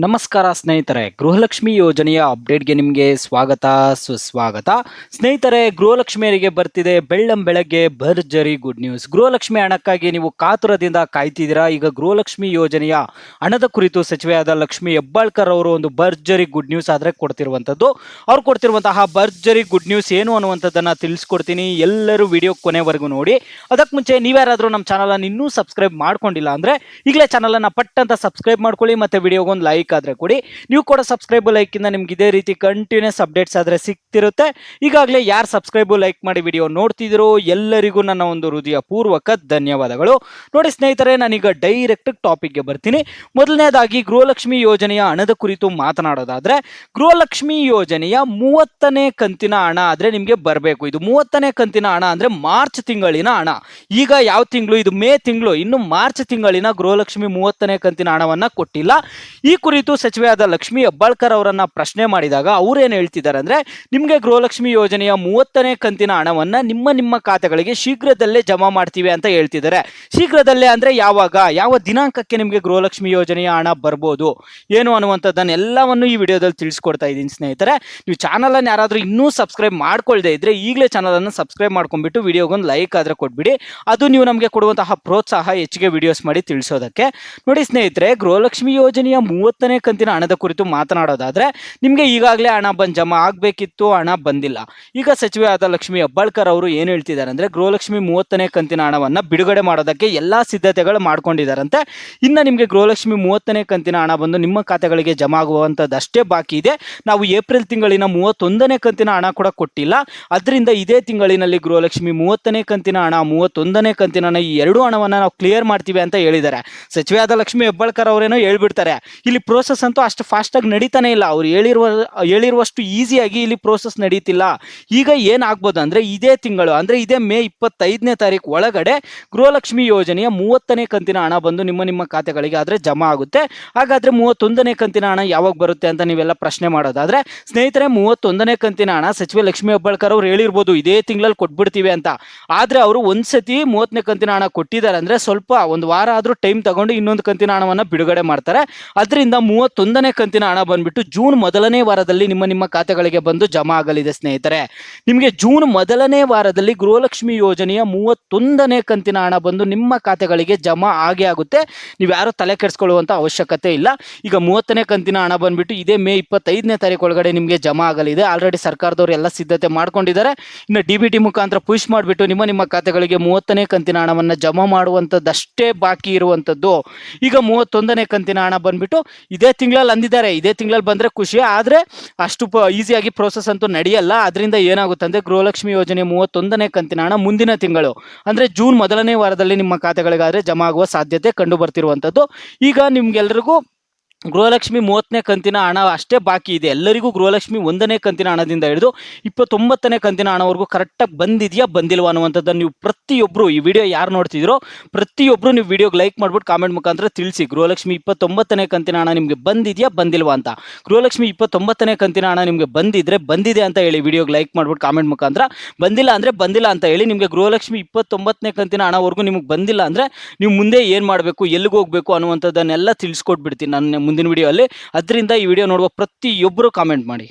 ನಮಸ್ಕಾರ ಸ್ನೇಹಿತರೆ, ಗೃಹಲಕ್ಷ್ಮಿ ಯೋಜನೆಯ ಅಪ್ಡೇಟ್ಗೆ ನಿಮಗೆ ಸ್ವಾಗತ ಸುಸ್ವಾಗತ. ಸ್ನೇಹಿತರೆ, ಗೃಹಲಕ್ಷ್ಮಿಯರಿಗೆ ಬರ್ತಿದೆ ಬೆಳ್ಳಂ ಬೆಳಗ್ಗೆ ಭರ್ಜರಿ ಗುಡ್ ನ್ಯೂಸ್. ಗೃಹಲಕ್ಷ್ಮಿ ಹಣಕ್ಕಾಗಿ ನೀವು ಕಾತುರದಿಂದ ಕಾಯ್ತಿದ್ದೀರಾ. ಈಗ ಗೃಹಲಕ್ಷ್ಮಿ ಯೋಜನೆಯ ಹಣದ ಕುರಿತು ಸಚಿವೆಯಾದ ಲಕ್ಷ್ಮಿ ಹೆಬ್ಬಾಳ್ಕರ್ ಅವರು ಒಂದು ಭರ್ಜರಿ ಗುಡ್ ನ್ಯೂಸ್ ಆದರೆ ಕೊಡ್ತಿರುವಂಥದ್ದು. ಅವ್ರು ಕೊಡ್ತಿರುವಂತಹ ಭರ್ಜರಿ ಗುಡ್ ನ್ಯೂಸ್ ಏನು ಅನ್ನುವಂಥದ್ದನ್ನು ತಿಳಿಸ್ಕೊಡ್ತೀನಿ. ಎಲ್ಲರೂ ವಿಡಿಯೋ ಕೊನೆವರೆಗೂ ನೋಡಿ. ಅದಕ್ಕೆ ಮುಂಚೆ ನೀವ್ಯಾರಾದರೂ ನಮ್ಮ ಚಾನಲನ್ನು ಇನ್ನೂ ಸಬ್ಸ್ಕ್ರೈಬ್ ಮಾಡ್ಕೊಂಡಿಲ್ಲ ಅಂದರೆ ಈಗಲೇ ಚಾನಲನ್ನು ಪಟ್ ಅಂತ ಸಬ್ಸ್ಕ್ರೈಬ್ ಮಾಡ್ಕೊಳ್ಳಿ ಮತ್ತು ವಿಡಿಯೋಗೊಂದು ಲೈಕ್ ಆದ್ರೆ ಕೊಡಿ. ನೀವು ಕೂಡ ಸಬ್ಸ್ಕ್ರೈಬ್ ಲೈಕ್ ಇಂದ ನಿಮ್ಗೆ ಇದೇ ರೀತಿ ಕಂಟಿನ್ಯೂಸ್ ಅಪ್ಡೇಟ್ಸ್ ಆದ್ರೆ ಸಿಗ್ತಿರುತ್ತೆ. ಈಗಾಗಲೇ ಯಾರು ಸಬ್ಸ್ಕ್ರೈಬ್ ಲೈಕ್ ಮಾಡಿ ವಿಡಿಯೋ ನೋಡ್ತಿದ್ರು ಎಲ್ಲರಿಗೂ ನನ್ನ ಒಂದು ಹೃದಯ ಪೂರ್ವಕ ಧನ್ಯವಾದಗಳು. ನೋಡಿ ಸ್ನೇಹಿತರೆ, ನಾನೀಗ ಡೈರೆಕ್ಟ್ ಟಾಪಿಕ್ಗೆ ಬರ್ತೀನಿ. ಮೊದಲನೇದಾಗಿ ಗೃಹಲಕ್ಷ್ಮಿ ಯೋಜನೆಯ ಹಣದ ಕುರಿತು ಮಾತನಾಡೋದಾದ್ರೆ, ಗೃಹಲಕ್ಷ್ಮಿ ಯೋಜನೆಯ 30ನೇ ಕಂತಿನ ಹಣ ಆದ್ರೆ ನಿಮ್ಗೆ ಬರಬೇಕು. ಇದು 30ನೇ ಕಂತಿನ ಹಣ ಅಂದ್ರೆ ಮಾರ್ಚ್ ತಿಂಗಳಿನ ಹಣ. ಈಗ ಯಾವ ತಿಂಗಳು? ಇದು ಮೇ ತಿಂಗಳು. ಇನ್ನು ಮಾರ್ಚ್ ತಿಂಗಳಿನ ಗೃಹಲಕ್ಷ್ಮಿ 30ನೇ ಕಂತಿನ ಹಣವನ್ನ ಕೊಟ್ಟಿಲ್ಲ. ಈ ಕುರಿತು ಸಚಿವೆಯಾದ ಲಕ್ಷ್ಮಿ ಹೆಬ್ಬಾಳ್ಕರ್ ಅವರನ್ನ ಪ್ರಶ್ನೆ ಮಾಡಿದಾಗ ಅವ್ರೇನು ಹೇಳ್ತಿದ್ದಾರೆ ಅಂದ್ರೆ, ನಿಮಗೆ ಗೃಹಲಕ್ಷ್ಮಿ ಯೋಜನೆಯ 30ನೇ ಕಂತಿನ ಹಣವನ್ನ ನಿಮ್ಮ ಖಾತೆಗಳಿಗೆ ಶೀಘ್ರದಲ್ಲೇ ಜಮಾ ಮಾಡ್ತೀವಿ ಅಂತ ಹೇಳ್ತಿದ್ದಾರೆ. ಶೀಘ್ರದಲ್ಲೇ ಅಂದ್ರೆ ಯಾವಾಗ, ಯಾವ ದಿನಾಂಕಕ್ಕೆ ನಿಮಗೆ ಗೃಹಲಕ್ಷ್ಮಿ ಯೋಜನೆಯ ಹಣ ಬರ್ಬೋದು ಏನು ಅನ್ನುವಂಥದ್ದನ್ನು ಎಲ್ಲವನ್ನು ಈ ವಿಡಿಯೋದಲ್ಲಿ ತಿಳಿಸ್ಕೊಡ್ತಾ ಇದ್ದೀನಿ ಸ್ನೇಹಿತರೆ. ನೀವು ಚಾನಲ್ ಅನ್ನು ಯಾರಾದರೂ ಇನ್ನೂ ಸಬ್ಸ್ಕ್ರೈಬ್ ಮಾಡ್ಕೊಳ್ದೇ ಇದ್ರೆ ಈಗಲೇ ಚಾನಲ್ ಅನ್ನು ಸಬ್ಸ್ಕ್ರೈಬ್ ಮಾಡ್ಕೊಂಡ್ಬಿಟ್ಟು ವಿಡಿಯೋಗೊಂದು ಲೈಕ್ ಆದ್ರೆ ಕೊಟ್ಬಿಡಿ. ಅದು ನೀವು ನಮಗೆ ಕೊಡುವಂತಹ ಪ್ರೋತ್ಸಾಹ ಹೆಚ್ಚಿಗೆ ವಿಡಿಯೋಸ್ ಮಾಡಿ ತಿಳಿಸೋದಕ್ಕೆ. ನೋಡಿ ಸ್ನೇಹಿತರೆ, ಗೃಹಲಕ್ಷ್ಮಿ ಯೋಜನೆಯ 30ನೇ ಕಂತಿನ ಹಣದ ಕುರಿತು ಮಾತನಾಡೋದಾದ್ರೆ, ನಿಮಗೆ ಈಗಾಗಲೇ ಹಣ ಜಮಾ ಆಗಬೇಕಿತ್ತು, ಹಣ ಬಂದಿಲ್ಲ. ಈಗ ಸಚಿವೆ ಆದ ಲಕ್ಷ್ಮಿ ಹೆಬ್ಬಾಳ್ಕರ್ ಅವರು ಏನು ಹೇಳ್ತಿದ್ದಾರೆ ಅಂದ್ರೆ, ಗೃಹಲಕ್ಷ್ಮಿ 30ನೇ ಕಂತಿನ ಹಣವನ್ನ ಬಿಡುಗಡೆ ಮಾಡೋದಕ್ಕೆ ಎಲ್ಲಾ ಸಿದ್ಧತೆಗಳು ಮಾಡ್ಕೊಂಡಿದ್ದಾರಂತೆ. ಇನ್ನು ನಿಮಗೆ ಗೃಹಲಕ್ಷ್ಮಿ 30ನೇ ಕಂತಿನ ಹಣ ಬಂದು ನಿಮ್ಮ ಖಾತೆಗಳಿಗೆ ಜಮಾ ಆಗುವಂಥದ್ದಷ್ಟೇ ಬಾಕಿ ಇದೆ. ನಾವು ಏಪ್ರಿಲ್ ತಿಂಗಳಿನ 31ನೇ ಕಂತಿನ ಹಣ ಕೂಡ ಕೊಟ್ಟಿಲ್ಲ. ಅದರಿಂದ ಇದೇ ತಿಂಗಳಿನಲ್ಲಿ ಗೃಹಲಕ್ಷ್ಮಿ 30ನೇ ಕಂತಿನ ಹಣ, 31ನೇ ಕಂತಿನ ಹಣ, ಈ ಎರಡು ಹಣವನ್ನ ನಾವು ಕ್ಲಿಯರ್ ಮಾಡ್ತೀವಿ ಅಂತ ಹೇಳಿದ್ದಾರೆ. ಸಚಿವೆ ಆದ ಲಕ್ಷ್ಮಿ ಹೆಬ್ಬಾಳ್ಕರ್ ಅವರೇನೋ ಹೇಳ್ಬಿಡ್ತಾರೆ, ಇಲ್ಲಿ ಪ್ರೋಸೆಸ್ ಅಂತೂ ಅಷ್ಟು ಫಾಸ್ಟಾಗಿ ನಡೀತಾನೆ ಇಲ್ಲ. ಅವ್ರು ಹೇಳಿರುವಷ್ಟು ಈಸಿಯಾಗಿ ಇಲ್ಲಿ ಪ್ರೋಸೆಸ್ ನಡೀತಿಲ್ಲ. ಈಗ ಏನಾಗ್ಬೋದು ಅಂದ್ರೆ, ಇದೇ ತಿಂಗಳು ಅಂದ್ರೆ ಇದೇ ಮೇ 25ನೇ ತಾರೀಕು ಒಳಗಡೆ ಗೃಹಲಕ್ಷ್ಮಿ ಯೋಜನೆಯ 30ನೇ ಕಂತಿನ ಹಣ ಬಂದು ನಿಮ್ಮ ಖಾತೆಗಳಿಗೆ ಆದ್ರೆ ಜಮಾ ಆಗುತ್ತೆ. ಹಾಗಾದ್ರೆ 31ನೇ ಕಂತಿನ ಹಣ ಯಾವಾಗ ಬರುತ್ತೆ ಅಂತ ನೀವೆಲ್ಲ ಪ್ರಶ್ನೆ ಮಾಡೋದಾದ್ರೆ, ಸ್ನೇಹಿತರೆ, 31ನೇ ಕಂತಿನ ಹಣ ಸಚಿವೆ ಲಕ್ಷ್ಮಿ ಹೆಬ್ಬಾಳ್ಕರ್ ಅವ್ರು ಹೇಳಿರ್ಬೋದು ಇದೇ ತಿಂಗಳಲ್ಲಿ ಕೊಟ್ಬಿಡ್ತೀವಿ ಅಂತ. ಆದ್ರೆ ಅವರು ಒಂದ್ಸತಿ 30ನೇ ಕಂತಿನ ಹಣ ಕೊಟ್ಟಿದ್ದಾರೆ ಅಂದ್ರೆ ಸ್ವಲ್ಪ ಒಂದು ವಾರ ಆದ್ರೂ ಟೈಮ್ ತಗೊಂಡು ಇನ್ನೊಂದು ಕಂತಿನ ಹಣವನ್ನ ಬಿಡುಗಡೆ ಮಾಡ್ತಾರೆ. ಅದರಿಂದ 31ನೇ ಕಂತಿನ ಹಣ ಬಂದ್ಬಿಟ್ಟು ಜೂನ್ ಮೊದಲನೇ ವಾರದಲ್ಲಿ ನಿಮ್ಮ ಖಾತೆಗಳಿಗೆ ಬಂದು ಜಮಾ ಆಗಲಿದೆ ಸ್ನೇಹಿತರೆ. ನಿಮಗೆ ಜೂನ್ ಮೊದಲನೇ ವಾರದಲ್ಲಿ ಗೃಹಲಕ್ಷ್ಮಿ ಯೋಜನೆಯ 31ನೇ ಕಂತಿನ ಹಣ ಬಂದು ನಿಮ್ಮ ಖಾತೆಗಳಿಗೆ ಜಮಾ ಆಗೇ ಆಗುತ್ತೆ. ನೀವು ಯಾರು ತಲೆ ಕೆಡಿಸ್ಕೊಳ್ಳುವಂತ ಅವಶ್ಯಕತೆ ಇಲ್ಲ. ಈಗ 30ನೇ ಕಂತಿನ ಹಣ ಬಂದ್ಬಿಟ್ಟು ಇದೇ ಮೇ 25ನೇ ತಾರೀಕು ಒಳಗಡೆ ನಿಮಗೆ ಜಮಾ ಆಗಲಿದೆ. ಆಲ್ರೆಡಿ ಸರ್ಕಾರದವರು ಎಲ್ಲ ಸಿದ್ಧತೆ ಮಾಡ್ಕೊಂಡಿದ್ದಾರೆ. ಇನ್ನು DBT ಮುಖಾಂತರ ಪುಷ್ ಮಾಡಿಬಿಟ್ಟು ನಿಮ್ಮ ಖಾತೆಗಳಿಗೆ 30ನೇ ಕಂತಿನ ಹಣವನ್ನು ಜಮಾ ಮಾಡುವಂಥದ್ದಷ್ಟೇ ಬಾಕಿ ಇರುವಂಥದ್ದು. ಈಗ 31ನೇ ಕಂತಿನ ಹಣ ಬಂದ್ಬಿಟ್ಟು ಇದೇ ತಿಂಗಳಲ್ಲಿ ಅಂದಿದ್ದಾರೆ. ಇದೇ ತಿಂಗಳಲ್ಲಿ ಬಂದ್ರೆ ಖುಷಿ, ಆದ್ರೆ ಅಷ್ಟು ಈಸಿಯಾಗಿ ಪ್ರೋಸೆಸ್ ಅಂತೂ ನಡೆಯಲ್ಲ. ಅದರಿಂದ ಏನಾಗುತ್ತೆ ಅಂದ್ರೆ, ಗೃಹಲಕ್ಷ್ಮಿ ಯೋಜನೆ 31ನೇ ಕಂತಿನ ಹಣ ಮುಂದಿನ ತಿಂಗಳು ಅಂದ್ರೆ ಜೂನ್ ಮೊದಲನೇ ವಾರದಲ್ಲಿ ನಿಮ್ಮ ಖಾತೆಗಳಿಗಾದ್ರೆ ಜಮಾ ಆಗುವ ಸಾಧ್ಯತೆ ಕಂಡು ಬರ್ತಿರುವಂಥದ್ದು. ಈಗ ನಿಮ್ಗೆಲ್ರಿಗೂ ಗೃಹಲಕ್ಷ್ಮಿ 30ನೇ ಕಂತಿನ ಹಣ ಅಷ್ಟೇ ಬಾಕಿ ಇದೆ. ಎಲ್ಲರಿಗೂ ಗೃಹಲಕ್ಷ್ಮಿ 1ನೇ ಕಂತಿನ ಹಣದಿಂದ ಹಿಡಿದು 29ನೇ ಕಂತಿನ ಹಣವರೆಗೂ ಕರೆಕ್ಟಾಗಿ ಬಂದಿದೆಯಾ ಬಂದಿಲ್ವಾ ಅನ್ನುವಂಥದ್ದನ್ನು ನೀವು ಪ್ರತಿಯೊಬ್ಬರು, ಈ ವಿಡಿಯೋ ಯಾರು ನೋಡ್ತಿದ್ದೀರೋ ಪ್ರತಿಯೊಬ್ಬರು ನೀವು ವಿಡಿಯೋಗೆ ಲೈಕ್ ಮಾಡ್ಬಿಟ್ಟು ಕಾಮೆಂಟ್ ಮುಖಾಂತರ ತಿಳಿಸಿ. ಗೃಹಲಕ್ಷ್ಮಿ 29ನೇ ಕಂತಿನ ಹಣ ನಿಮಗೆ ಬಂದಿದೆಯಾ ಬಂದಿಲ್ವಾ ಅಂತ. ಗೃಹಲಕ್ಷ್ಮಿ 29ನೇ ಕಂತಿನ ಹಣ ನಿಮಗೆ ಬಂದಿದ್ರೆ ಬಂದಿದೆ ಅಂತ ಹೇಳಿ ವಿಡಿಯೋಗೆ ಲೈಕ್ ಮಾಡ್ಬಿಟ್ಟು ಕಾಮೆಂಟ್ ಮುಖಾಂತರ. ಬಂದಿಲ್ಲ ಅಂದರೆ ಬಂದಿಲ್ಲ ಅಂತ ಹೇಳಿ. ನಿಮಗೆ ಗೃಹಲಕ್ಷ್ಮಿ 29ನೇ ಕಂತಿನ ಹಣವರೆಗೂ ನಿಮಗೆ ಬಂದಿಲ್ಲ ಅಂದರೆ ನೀವು ಮುಂದೆ ಏನು ಮಾಡಬೇಕು, ಎಲ್ಲಿಗೆ ಹೋಗಬೇಕು ಅನ್ನುವಂಥದ್ದನ್ನೆಲ್ಲ ತಿಳಿಸ್ಕೊಟ್ಬಿಡ್ತೀನಿ ನಾನು ಮುಂದಿನ ವಿಡಿಯೋ ಅಲ್ಲಿ. ಅದರಿಂದ ಈ ವಿಡಿಯೋ ನೋಡುವ ಪ್ರತಿಯೊಬ್ಬರು ಕಾಮೆಂಟ್ ಮಾಡಿ.